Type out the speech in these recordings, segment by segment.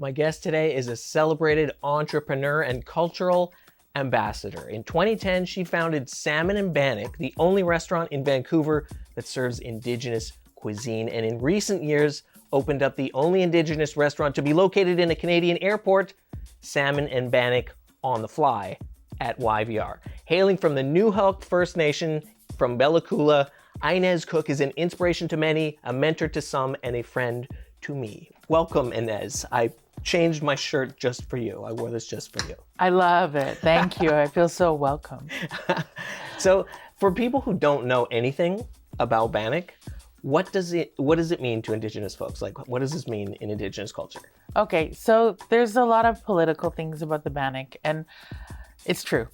My guest today is a celebrated entrepreneur and cultural ambassador. In 2010, she founded Salmon N Bannock, the only restaurant in Vancouver that serves Indigenous cuisine, and in recent years opened up the only Indigenous restaurant to be located in a Canadian airport, Salmon N Bannock on the Fly at YVR. Hailing from the Newhook First Nation from Bella Coola, Inez Cook is an inspiration to many, a mentor to some, and a friend to me. Welcome, Inez. I changed my shirt just for you. I wore this just for you. I love it. Thank you. I feel so welcome. So for people who don't know anything about Bannock, what does it mean to Indigenous folks? Like, what does this mean in Indigenous culture? Okay, so there's a lot of political things about the Bannock, and it's true.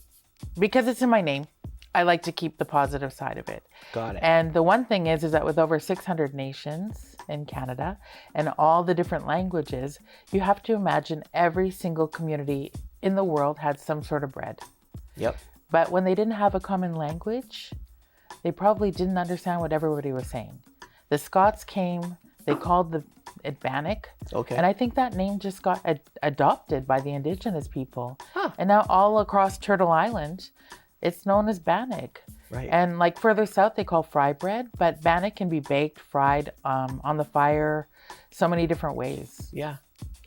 Because it's in my name, I like to keep the positive side of it. Got it. And the one thing is that with over 600 nations in Canada and all the different languages, you have to imagine every single community in the world had some sort of bread. Yep. But when they didn't have a common language, they probably didn't understand what everybody was saying. The Scots came, they called it Bannock. Okay. And I think that name just got adopted by the Indigenous people. Huh. And now all across Turtle Island, it's known as Bannock. Right. And like further south, they call fry bread, but Bannock can be baked, fried, on the fire, so many different ways. Yeah.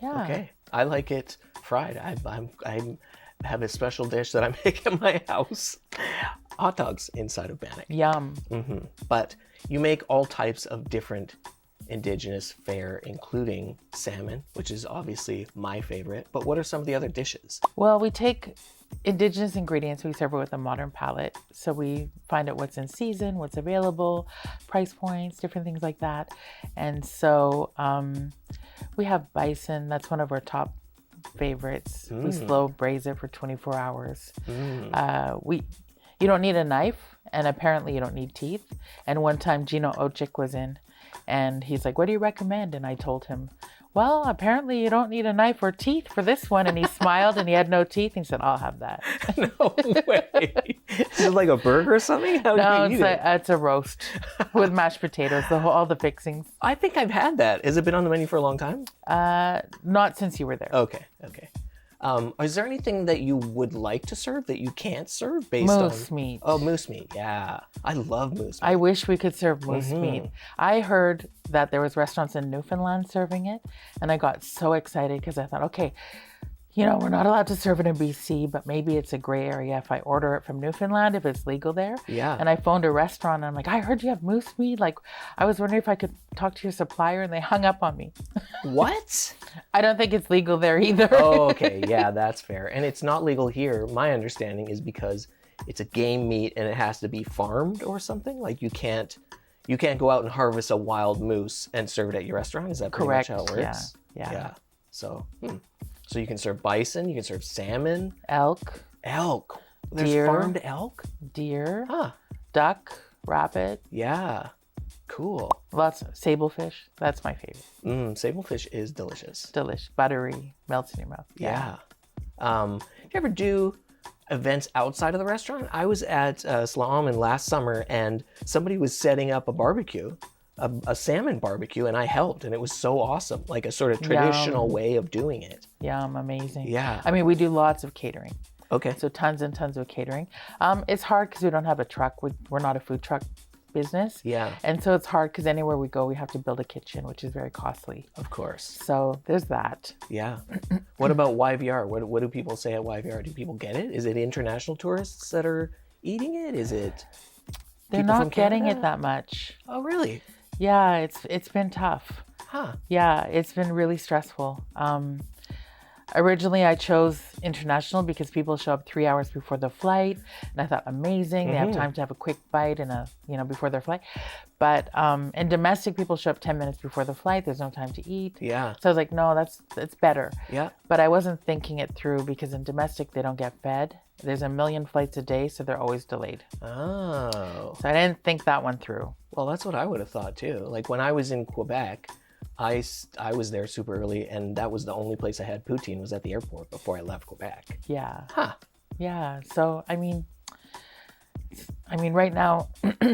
Yeah. Okay. I like it fried. I have a special dish that I make at my house. Hot dogs inside of Bannock. Yum. Mm-hmm. But you make all types of different Indigenous fare, including salmon, which is obviously my favorite. But what are some of the other dishes? Well, we take Indigenous ingredients, we serve it with a modern palate. So we find out what's in season, what's available, price points, different things like that. And so we have bison. That's one of our top favorites. We slow braise it for 24 hours. You don't need a knife, and apparently you don't need teeth. And one time Gino Ochik was in, and he's like, "What do you recommend?" And I told him, "Well, apparently you don't need a knife or teeth for this one." And he smiled, and he had no teeth. And he said, "I'll have that." No way. Is it like a burger or something? How No, do you eat it? it's a roast with mashed potatoes, all the fixings. I think I've had that. Has it been on the menu for a long time? Not since you were there. Okay. Is there anything that you would like to serve that you can't serve based on? Moose meat. Oh, moose meat. Yeah. I love moose meat. I wish we could serve moose meat. I heard that there was restaurants in Newfoundland serving it, and I got so excited because I thought, okay, we're not allowed to serve it in BC, but maybe it's a gray area if I order it from Newfoundland, if it's legal there. Yeah. And I phoned a restaurant, and I'm like, I heard you have moose meat. Like, I was wondering if I could talk to your supplier, and they hung up on me. What? I don't think it's legal there either. Oh, okay. Yeah, that's fair. And it's not legal here. My understanding is because it's a game meat and it has to be farmed or something. Like you can't go out and harvest a wild moose and serve it at your restaurant. Is that pretty Correct. much how it works? Yeah. So you can serve bison, you can serve salmon, Elk, There's deer, farmed elk? deer, Huh. duck, rabbit, Yeah. Cool. lots of sablefish. That's my favorite. Sablefish is delicious. Delish, buttery, melts in your mouth. Yeah. You ever do events outside of the restaurant? I was at Salmon last summer, and somebody was setting up a barbecue, a salmon barbecue, and I helped, and it was so awesome. Like a sort of traditional way of doing it. Yum, amazing. Yeah. I mean, we do lots of catering. Okay. So tons and tons of catering. It's hard because we don't have a truck. We're not a food truck business. Yeah. And so it's hard because anywhere we go, we have to build a kitchen, which is very costly. Of course. So there's that. Yeah. What about YVR? What do people say at YVR? Do people get it? Is it international tourists that are eating it? Is it They're people from not getting Canada? it that much. Oh, really? Yeah, it's been tough. Huh. Yeah, it's been really stressful. Originally, I chose international because people show up 3 hours before the flight, and I thought, amazing. They have time to have a quick bite and before their flight. But and domestic people show up 10 minutes before the flight. There's no time to eat. Yeah. So I was like, no, it's better. Yeah. But I wasn't thinking it through because in domestic they don't get fed. There's a million flights a day, so they're always delayed. Oh. So I didn't think that one through. Well, that's what I would have thought too. Like when I was in Quebec, I was there super early, and that was the only place I had poutine was at the airport before I left Quebec. Yeah. Huh. Yeah. So I mean, right now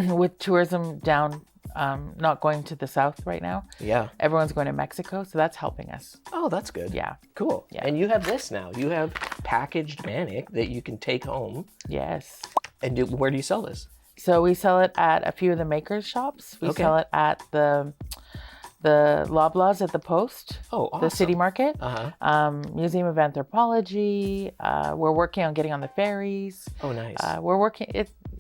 with tourism down not going to the south right now. Yeah. Everyone's going to Mexico, so that's helping us. Oh, that's good. Yeah. Cool. Yeah. And you have this now. You have packaged bannock that you can take home. Yes. And where do you sell this? So we sell it at a few of the makers shops. We sell it at the Loblaws at the Post. Oh, awesome. The city market. Uh-huh. Museum of Anthropology. We're working on getting on the ferries. Oh, nice.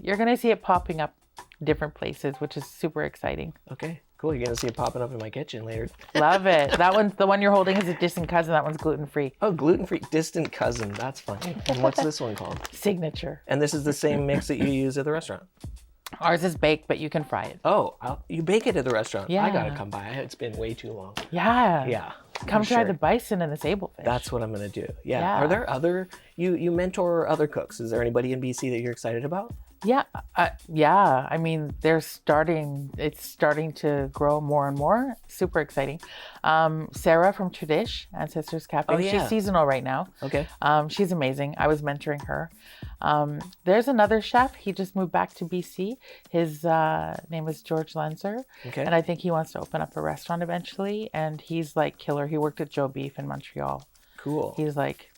You're going to see it popping up different places, which is super exciting. Okay, cool. You're going to see it popping up in my kitchen later. Love it. That one's the one you're holding is a distant cousin. That one's gluten-free. Oh, gluten-free. Distant cousin. That's funny. And what's this one called? Signature. And this is the same mix that you use at the restaurant? Ours is baked, but you can fry it. Oh, you bake it at the restaurant? Yeah. I got to come by. It's been way too long. Yeah. Yeah. Come try the bison and the sablefish. That's what I'm going to do. Yeah. Yeah. Are there other, you mentor other cooks. Is there anybody in BC that you're excited about? Yeah. Yeah. I mean, it's starting to grow more and more. Super exciting. Sarah from Tradish, Ancestors Cafe. Oh, yeah. She's seasonal right now. Okay. She's amazing. I was mentoring her. There's another chef. He just moved back to BC. His name is George Lenzer. Okay. And I think he wants to open up a restaurant eventually. And he's like killer. He worked at Joe Beef in Montreal. Cool. He's like,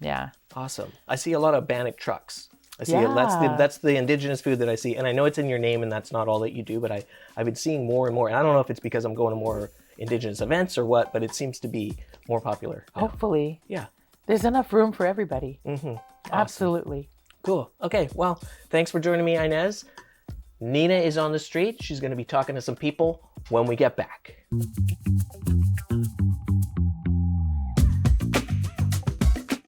yeah. Awesome. I see a lot of bannock trucks. I see Yeah. it. That's the indigenous food that I see. And I know it's in your name and that's not all that you do, but I've been seeing more and more. And I don't know if it's because I'm going to more indigenous events or what, but it seems to be more popular now. Hopefully. Yeah. There's enough room for everybody. Mm-hmm. Awesome. Absolutely. Cool. Okay. Well, thanks for joining me, Inez. Nina is on the street. She's going to be talking to some people when we get back.